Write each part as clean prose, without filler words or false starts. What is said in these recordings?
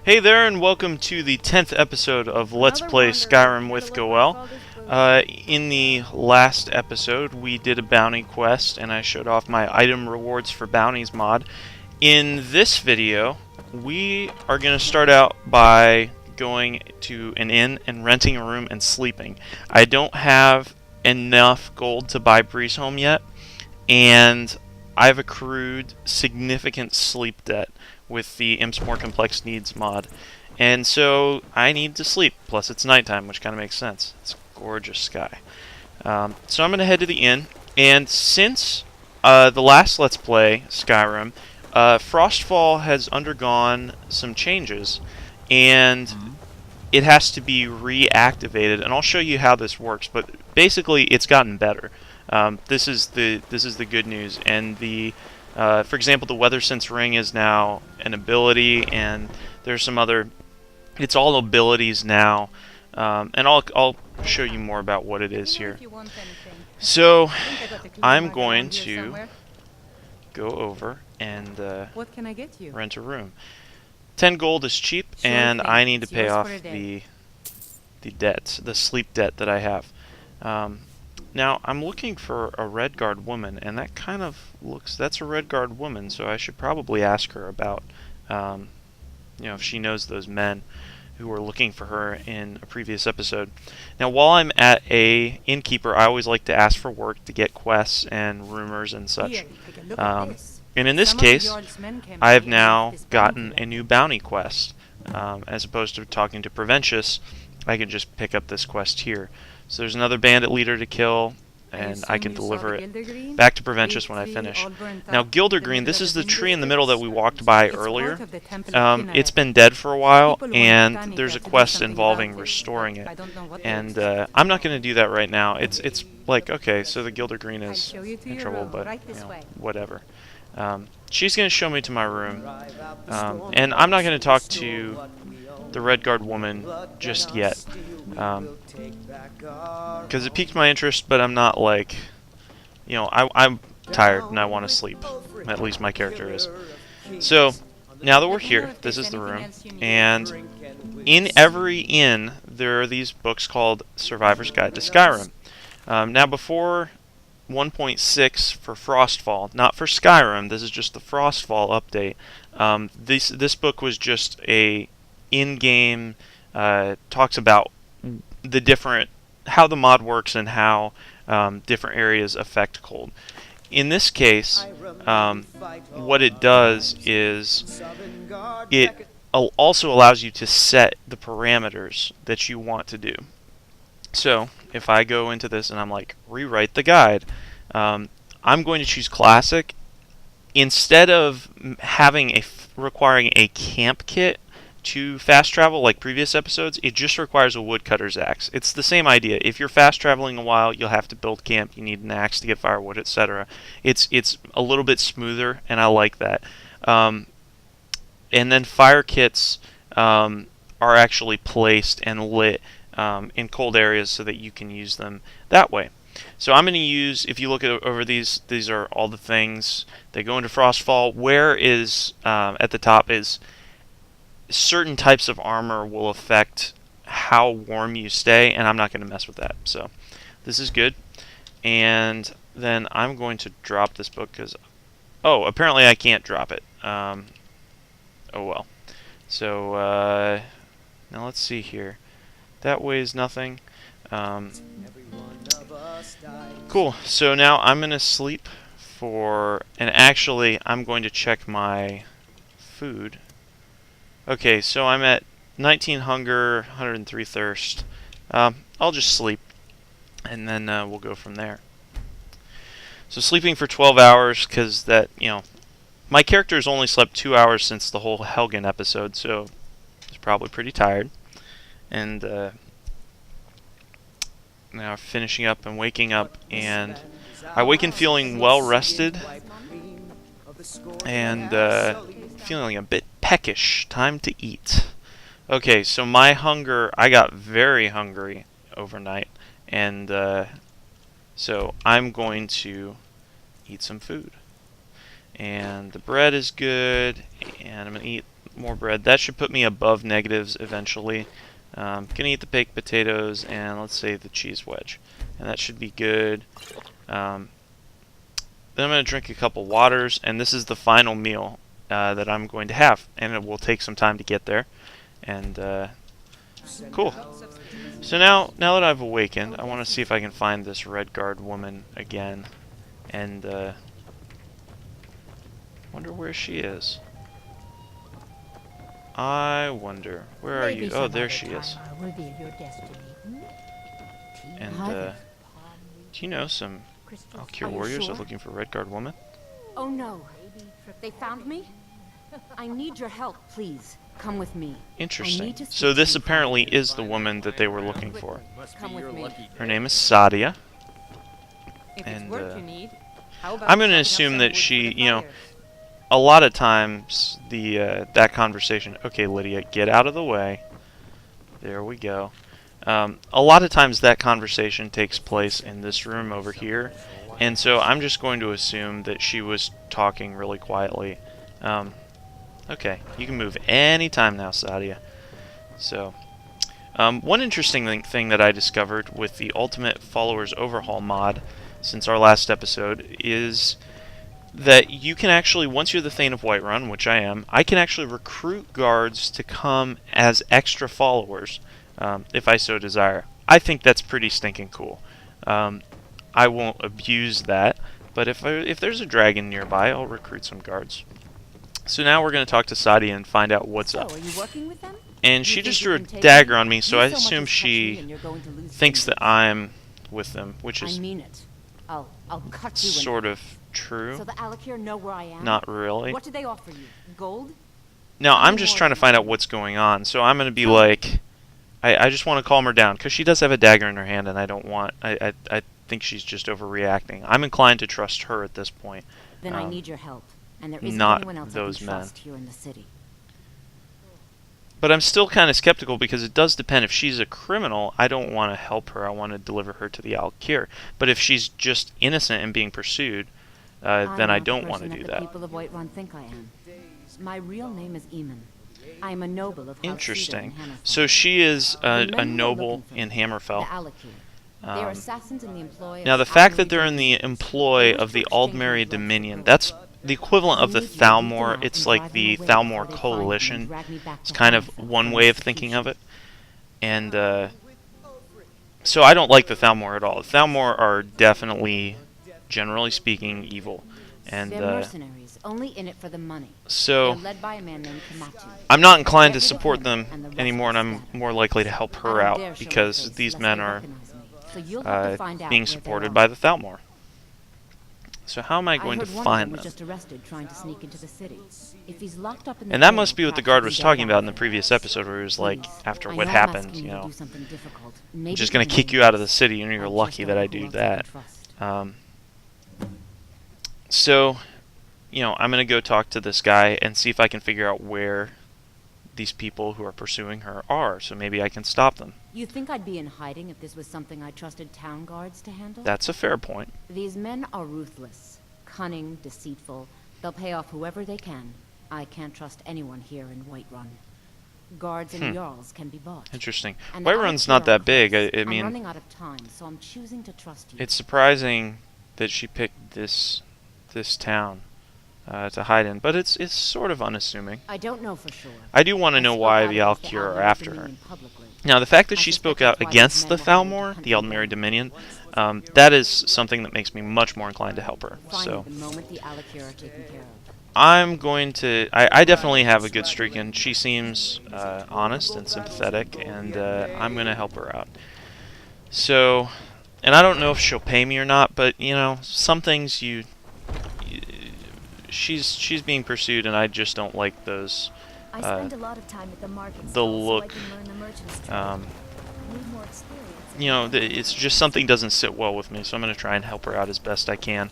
Hey there, and welcome to the 10th episode of Let's Play Skyrim with Goel. In the last episode, we did a bounty quest, and I showed off my item rewards for bounties mod. In this video, we are going to start out by going to an inn and renting a room and sleeping. I don't have enough gold to buy Breeze Home yet, and I've accrued significant sleep debt with the Imp's More Complex Needs mod. And so I need to sleep, plus it's nighttime, which kind of makes sense. It's a gorgeous sky. So I'm going to head to the inn, and since the last Let's Play, Skyrim, Frostfall has undergone some changes, and it has to be reactivated, and I'll show you how this works, but basically it's gotten better. This is the good news, and for example, the Weather Sense Ring is now an ability, and there's some other. It's all abilities now, and I'll show you more about what it is here. So I'm going to go over and rent a room. 10 gold is cheap, and I need to pay off the debt, the sleep debt that I have. Now, I'm looking for a Redguard woman, and that kind of looks... That's a Redguard woman, so I should probably ask her about, if she knows those men who were looking for her in a previous episode. Now, while I'm at a innkeeper, I always like to ask for work to get quests and rumors and such. And in this case, I have now gotten a new bounty quest. As opposed to talking to Preventius, I can just pick up this quest here. So there's another bandit leader to kill, and I can deliver it back to Preventius when I finish. Now, Gildergreen, this is the tree in the middle that we walked by earlier. It's been dead for a while, and there's a quest involving restoring it. And I'm not going to do that right now. It's like, okay, so the Gildergreen is in trouble, but whatever. She's going to show me to my room, and I'm not going to talk to the Redguard woman just yet, because it piqued my interest, but I'm not like, I'm tired and I want to sleep. At least my character is. So, now that we're here, this is the room, and in every inn, there are these books called Survivor's Guide to Skyrim. Now, before 1.6 for Frostfall, not for Skyrim, this is just the Frostfall update, this book was just a in-game, talks about how the mod works and how different areas affect cold. In this case, what it does is it also allows you to set the parameters that you want to do. So if I go into this and I'm like, rewrite the guide, I'm going to choose classic. Instead of requiring a camp kit to fast travel like previous episodes, it just requires a woodcutter's axe. It's the same idea. If you're fast traveling a while, you'll have to build camp, you need an axe to get firewood, etc. It's a little bit smoother, and I like that. And then fire kits are actually placed and lit in cold areas so that you can use them that way. So I'm going to use, if you look over these are all the things that go into Frostfall. Where is at the top is certain types of armor will affect how warm you stay, and I'm not going to mess with that. So this is good. And then I'm going to drop this book because, apparently I can't drop it. Oh well. So now let's see here. That weighs nothing. Cool. So now I'm going to sleep and actually I'm going to check my food. Okay, so I'm at 19 hunger, 103 thirst. I'll just sleep, and then we'll go from there. So sleeping for 12 hours, because my character's only slept 2 hours since the whole Helgen episode, so he's probably pretty tired. And now finishing up and waking up, and I awaken feeling well rested, and feeling a bit peckish. Time to eat. Okay, so my hunger, I got very hungry overnight, and so I'm going to eat some food. And the bread is good, and I'm going to eat more bread. That should put me above negatives eventually. Gonna eat the baked potatoes and let's say the cheese wedge. And that should be good. Then I'm going to drink a couple waters, and this is the final meal that I'm going to have. And it will take some time to get there. And, cool. So now that I've awakened, I want to see if I can find this Redguard woman again. And, wonder where she is. I wonder. Where are you? Oh, there she is. And, do you know some Alik'r warriors are looking for Redguard woman? Oh no. They found me? I need your help, please. Come with me. Interesting. So this apparently is the woman that they were looking for. Come with me. Her name is Sadia. And I'm going to assume that she, you know, a lot of times that conversation, okay, Lydia, get out of the way. There we go. A lot of times that conversation takes place in this room over here, and so I'm just going to assume that she was talking really quietly. Okay, you can move anytime now, Sadia. So, one interesting thing that I discovered with the Ultimate Followers Overhaul mod since our last episode is that you can actually, once you're the Thane of Whiterun, which I am, I can actually recruit guards to come as extra followers. If I so desire. I think that's pretty stinking cool. I won't abuse that, but if there's a dragon nearby, I'll recruit some guards. So now we're going to talk to Sadia and find out what's up. Are you working with them? And she just drew a dagger on me, so I assume she thinks that I'm with them, which is I mean it. I'll cut you sort of true. So the Alik'r know where I am? Not really. What do they offer you? Gold? No, I'm just trying to find out what's going on, so I'm going to be like... I just want to calm her down, because she does have a dagger in her hand, and I don't want... I think she's just overreacting. I'm inclined to trust her at this point. Then I need your help, and there isn't not anyone else those I can men. trust here in the city. But I'm still kind of skeptical, because it does depend. If she's a criminal, I don't want to help her. I want to deliver her to the Alik'r. But if she's just innocent and being pursued, then I don't want to do that. The people of Whiterun think I am. My real name is Eamon. I am a noble of Interesting. So she is a noble in Hammerfell. They're assassins in the employ Now, the fact that they're in the employ of the Aldmeri Dominion, that's the equivalent of the Thalmor. It's like the Thalmor Coalition. It's kind of one way of thinking of it. And so I don't like the Thalmor at all. The Thalmor are definitely, generally speaking, evil. And they're mercenaries, only in it for the money. So They're led by a man named Kamatu. I'm not inclined to support them anymore, and I'm more likely to help her out, because these men are being supported by the Thalmor. So how am I going to find them? Just arrested trying to sneak into the city. If he's locked up in the And that must be what the guard was talking about in the previous episode, where he was like, after what happened, you know, I'm just going to kick you out of the city, and you're lucky that I do that. So, you know, I'm going to go talk to this guy and see if I can figure out where these people who are pursuing her are, so maybe I can stop them. You think I'd be in hiding if this was something I trusted town guards to handle? That's a fair point. These men are ruthless, cunning, deceitful. They'll pay off whoever they can. I can't trust anyone here in Whiterun. Guards and Jarls can be bought. Interesting. Whiterun's not that big. I mean, I'm running out of time, so I'm choosing to trust you. It's surprising that she picked this town to hide in, but it's sort of unassuming. I don't know for sure. I do want to know why the Alik'r are after her. Now, the fact that she spoke out against the Thalmor, the Aldmeri Dominion, that is something that makes me much more inclined to help her. So, I'm going to... I definitely have a good streak, and she seems honest and sympathetic, and I'm going to help her out. So, and I don't know if she'll pay me or not, but, you know, some things she's being pursued, and I just don't like those. I spend a lot of time at the market The look, so I can learn the merchant's trade. I need more experience. You know, it's just something doesn't sit well with me, so I'm going to try and help her out as best I can.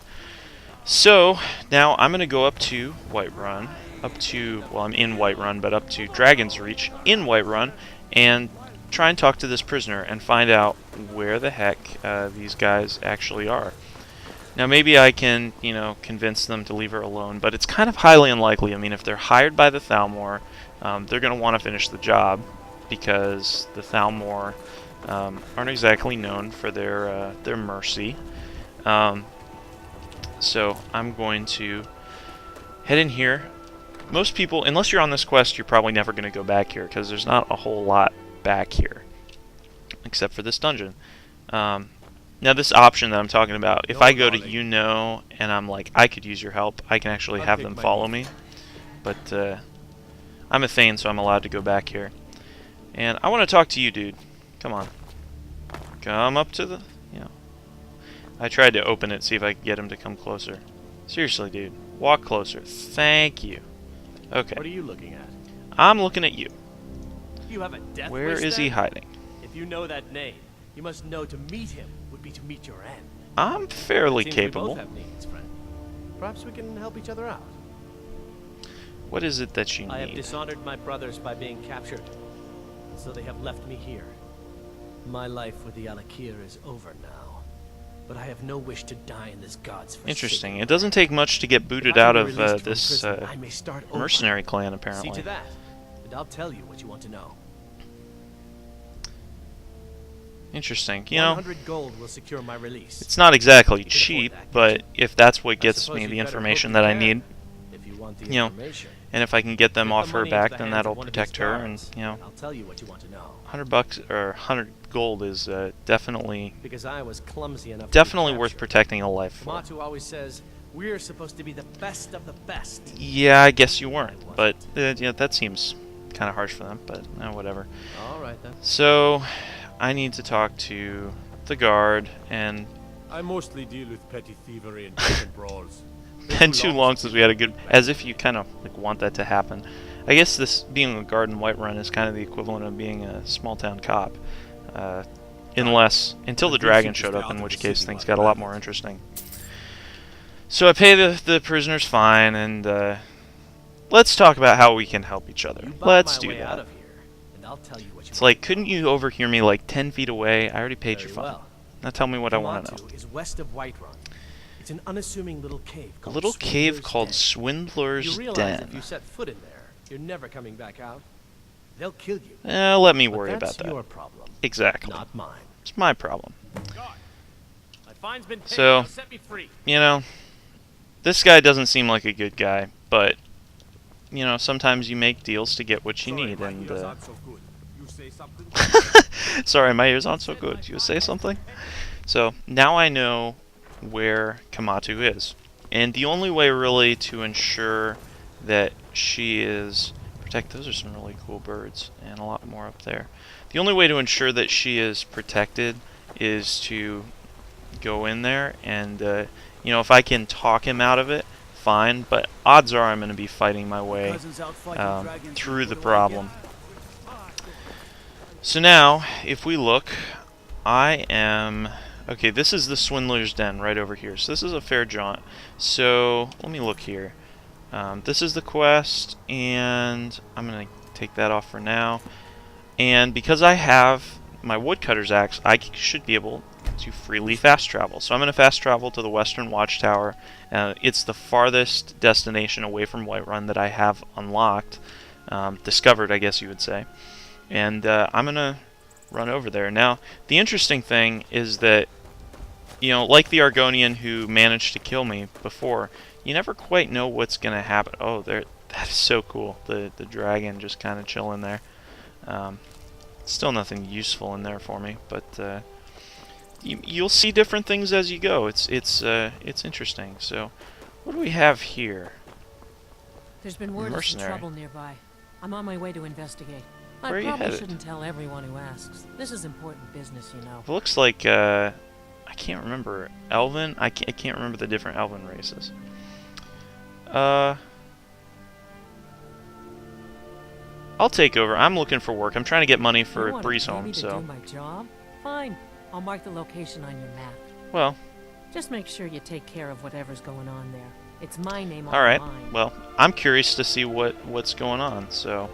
So now I'm going to go up to Whiterun, well, I'm in Whiterun, but up to Dragon's Reach in Whiterun, and try and talk to this prisoner and find out where the heck these guys actually are. Now, maybe I can, you know, convince them to leave her alone, but it's kind of highly unlikely. I mean, if they're hired by the Thalmor, they're going to want to finish the job because the Thalmor aren't exactly known for their mercy. So I'm going to head in here. Most people, unless you're on this quest, you're probably never going to go back here because there's not a whole lot back here except for this dungeon. Now this option that I'm talking about, if I go to and I'm like, I could use your help, I can actually have them follow me. But I'm a Thane, so I'm allowed to go back here. And I want to talk to you, dude. Come on. Come up to the... I tried to open it, see if I could get him to come closer. Seriously, dude. Walk closer. Thank you. Okay. What are you looking at? I'm looking at you. You have a death Where wish, is then? he hiding? If you know that name, you must know to meet him would be to meet your end. I'm fairly Seems capable. We both have needs, friend. Perhaps we can help each other out. What is it that you I have need? dishonored my brothers by being captured, so they have left me here. My life with the Alik'r is over now, but I have no wish to die in this god's forsaken. Interesting. It doesn't take much to get booted If I out can be of released from this prison, I may start over. mercenary clan, apparently. See to that, and I'll tell you what you want to know. Interesting. You know, 100 gold will secure my release. it's not exactly You can afford cheap, that, can't but you? if that's what I gets suppose me you'd the better information hope that you I can, need, if you want the you know, information. and if I can get them Put off the her money back, into the then hands of that'll one of protect these her, and guards, you know, I'll tell you what you want to know. $100 or 100 gold is definitely Because I was clumsy enough. definitely to be worth captured. protecting a life for. Kamatu always says we're supposed to be the best of the best. Yeah, I guess you weren't, but yeah, that seems kind of harsh for them, but whatever. All right then. So, I need to talk to the guard, and I mostly deal with petty thievery and drunken brawls. been too long since we had a good, as if you kind of like want that to happen. I guess this being a guard in Whiterun is kind of the equivalent of being a small town cop, until the dragon showed up, in which case things got a lot more interesting. So I pay the prisoners fine, and let's talk about how we can help each other. You buy Let's my do way out that. of here, and I'll tell you what you It's want like, to couldn't know. you overhear me like 10 feet away? I already paid your Very fine. well. Now tell me what I want to know. Kamatu is west of Whiterun. It's an unassuming little cave A called little cave Swindler's called Den. Swindler's You realize Den. if you set foot in there, you're never coming back out. They'll kill you. Let me But worry about that's that. your problem, Exactly. not mine. It's my problem. My fine's been paid. So- Now set me free. You know, this guy doesn't seem like a good guy, but, you know, sometimes you make deals to get what you Sorry, need, my and, ears aren't so good. You say something? sorry, my ears aren't so good. You say something? So, now I know where Kamatu is. And the only way, really, to ensure that she is... Those are some really cool birds, and a lot more up there. The only way to ensure that she is protected is to go in there, and, you know, if I can talk him out of it, fine, but odds are I'm going to be fighting my way through the problem. So now, if we look, I am... Okay, this is the Swindler's Den right over here. So this is a fair jaunt. So, let me look here. This is the quest, and I'm going to take that off for now. And because I have my woodcutter's axe, I should be able to freely fast travel. So I'm going to fast travel to the Western Watchtower. It's the farthest destination away from Whiterun that I have unlocked. Discovered, I guess you would say. And I'm going to run over there. Now, the interesting thing is that, you know, like the Argonian who managed to kill me before, you never quite know what's going to happen. Oh, that is so cool. The dragon just kind of chilling there. Still nothing useful in there for me, but you'll see different things as you go. It's interesting. So, what do we have here? There's been word of some Mercenary. trouble nearby. I'm on my way to investigate. Where are I you probably headed? shouldn't tell everyone who asks. This is important business, you know. It looks like I can't remember Elven. I can't remember the different Elven races. I'll take over. I'm looking for work. I'm trying to get money for You wanna Breeze pay me Home, to so... do my job? Fine. I'll mark the location on your map. Well, Just make sure you take care of whatever's going on there. It's my name on alright. the line. Well, I'm curious to see what's going on, so...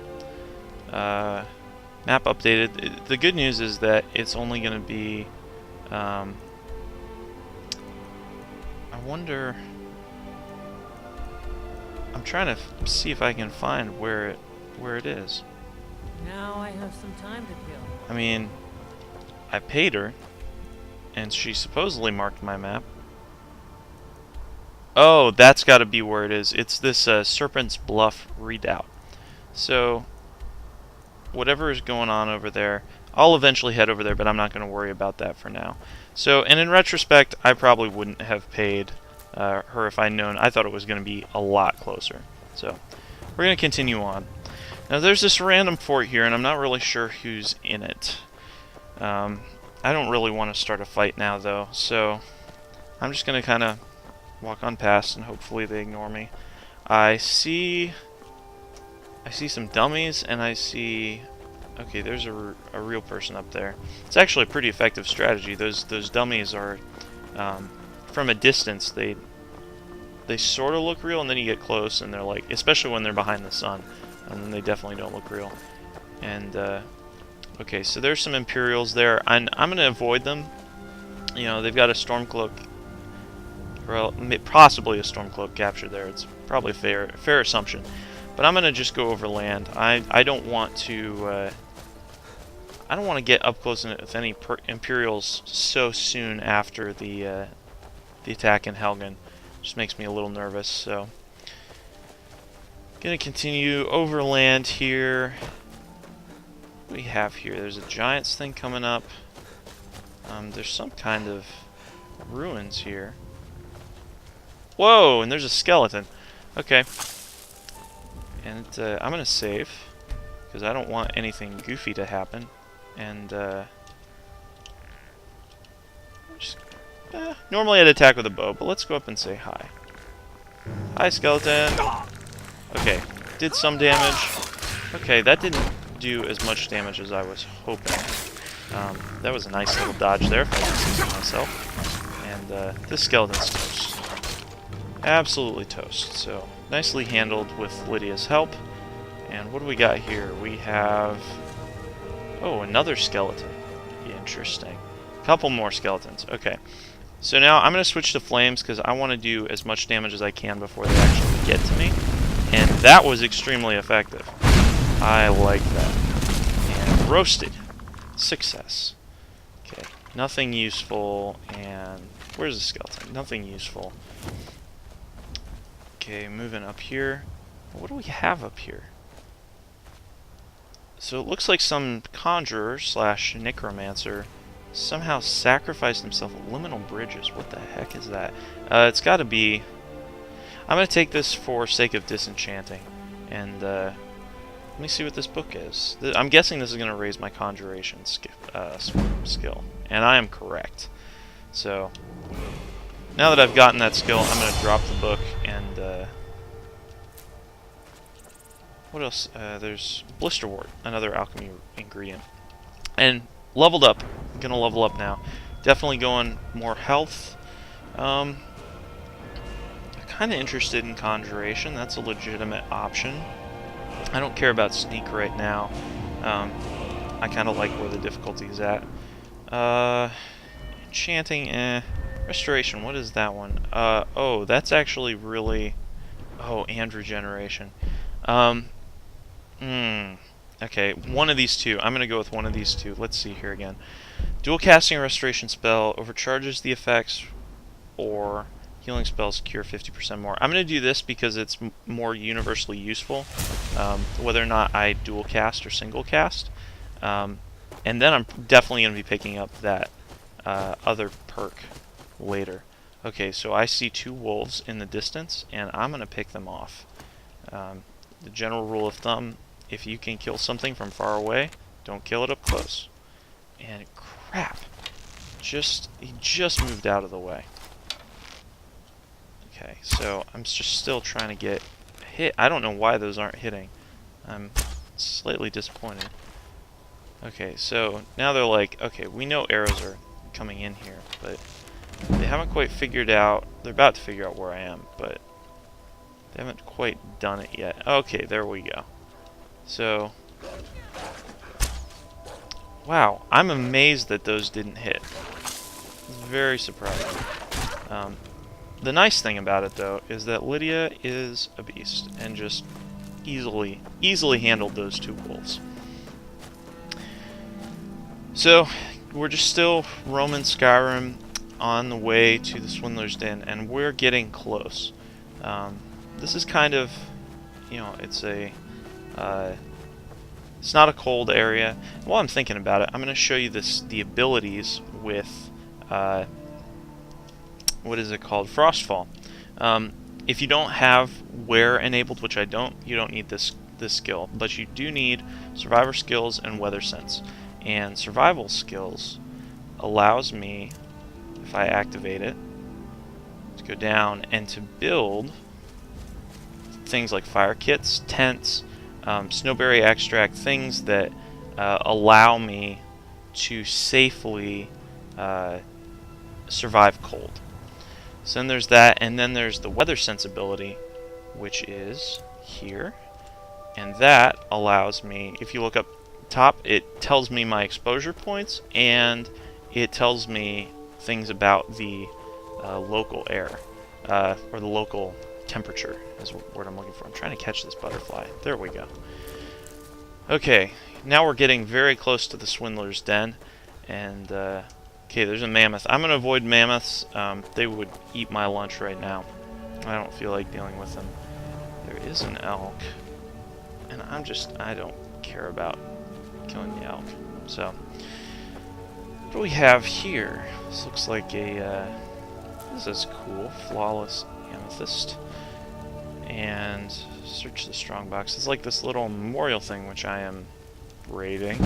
map updated. The good news is that it's only going to be... I wonder... I'm trying to see if I can find where it where it is. Now I have some time to kill. I mean, I paid her, and she supposedly marked my map. Oh, that's got to be where it is. It's this Serpent's Bluff redoubt. So, whatever is going on over there, I'll eventually head over there, but I'm not going to worry about that for now. So, and in retrospect, I probably wouldn't have paid her if I'd known. I thought it was going to be a lot closer. So, we're going to continue on. Now, there's this random fort here, and I'm not really sure who's in it. I don't really want to start a fight now, though, so I'm just going to kind of walk on past, and hopefully they ignore me. I see some dummies, and I see... Okay, there's a real person up there. It's actually a pretty effective strategy. Those dummies are, from a distance, they sort of look real, and then you get close, and they're like, especially when they're behind the sun, and then they definitely don't look real. And okay, so there's some Imperials there. I'm gonna avoid them. You know, they've got a Stormcloak, well, possibly a Stormcloak captured there. It's probably a fair assumption. But I'm gonna just go over land. I don't want to. I don't want to get up close with any Imperials so soon after the attack in Helgen. Just makes me a little nervous. So, gonna continue overland here. What do we have here? There's a Giants thing coming up. There's some kind of ruins here. Whoa! And there's a skeleton. Okay. And I'm gonna save because I don't want anything goofy to happen. And normally I'd attack with a bow, but let's go up and say hi. Hi, skeleton. Okay, did some damage. Okay, that didn't do as much damage as I was hoping. That was a nice little dodge there, if I can say so myself. And this skeleton's toast. Absolutely toast. So, nicely handled with Lydia's help. And what do we got here? We have... Oh, another skeleton. Interesting. A couple more skeletons. Okay. So now I'm going to switch to flames because I want to do as much damage as I can before they actually get to me. And that was extremely effective. I like that. And roasted. Success. Okay. Nothing useful. And where's the skeleton? Nothing useful. Okay, moving up here. What do we have up here? So it looks like some conjurer slash necromancer somehow sacrificed himself at liminal bridges. What the heck is that? It's got to be... I'm going to take this for sake of disenchanting. And let me see what this book is. I'm guessing this is going to raise my conjuration skill. And I am correct. So, now that I've gotten that skill, I'm going to drop the book and... what else? There's Blisterwort, another alchemy ingredient. And leveled up. I'm gonna level up now. Definitely going more health. I'm kind of interested in Conjuration. That's a legitimate option. I don't care about Sneak right now. I kind of like where the difficulty is at. Enchanting, Restoration, what is that one? Oh, that's actually really... Oh, and Regeneration. Okay, one of these two. I'm going to go with one of these two. Let's see here again. Dual casting a restoration spell overcharges the effects, or healing spells cure 50% more. I'm going to do this because it's more universally useful, whether or not I dual cast or single cast. And then I'm definitely going to be picking up that other perk later. Okay, so I see two wolves in the distance, and I'm going to pick them off. The general rule of thumb, if you can kill something from far away, don't kill it up close. And crap. He just moved out of the way. Okay, so I'm just still trying to get hit. I don't know why those aren't hitting. I'm slightly disappointed. Okay, so now they're like, okay, we know arrows are coming in here, but they haven't quite figured out, they're about to figure out where I am, but they haven't quite done it yet. Okay, there we go. So, wow, I'm amazed that those didn't hit. It's very surprising. The nice thing about it, though, is that Lydia is a beast, and just easily handled those 2 wolves. So, we're just still roaming Skyrim on the way to the Swindler's Den, and we're getting close. This is kind of, you know, it's not a cold area. While I'm thinking about it, I'm going to show you the abilities with, what is it called? Frostfall. If you don't have Wear enabled, which I don't, you don't need this skill, but you do need Survivor skills and Weather Sense. And Survival skills allows me, if I activate it, to go down and to build things like fire kits, tents, snowberry extract, things that allow me to safely survive cold. So then there's that, and then there's the Weather Sensibility, which is here, and that allows me, if you look up top, it tells me my exposure points, and it tells me things about the local air, or the local temperature is the word I'm looking for. I'm trying to catch this butterfly. There we go. Okay, now we're getting very close to the Swindler's Den, and okay, there's a mammoth. I'm going to avoid mammoths. They would eat my lunch right now. I don't feel like dealing with them. There is an elk, and I don't care about killing the elk. So, what do we have here? This looks like this is cool. Flawless amethyst. And search the strongbox. It's like this little memorial thing, which I am raiding.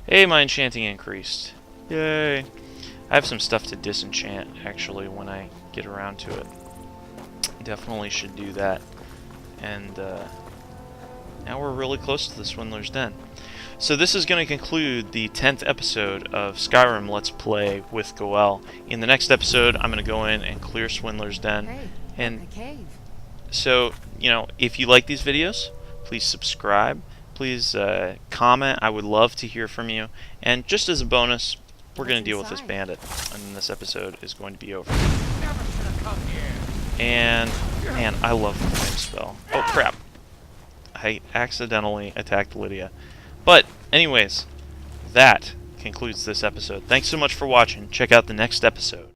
Hey, my enchanting increased. Yay! I have some stuff to disenchant, actually, when I get around to it. Definitely should do that. And now we're really close to the Swindler's Den. So this is going to conclude the 10th episode of Skyrim Let's Play with Goel. In the next episode, I'm going to go in and clear Swindler's Den. Hey, and a cave. so, you know, if you like these videos, please subscribe. Please comment. I would love to hear from you. And just as a bonus, we're going to deal with this bandit. And this episode is going to be over. And, man, I love the flame spell. Oh, crap. I accidentally attacked Lydia. But, anyways, that concludes this episode. Thanks so much for watching. Check out the next episode.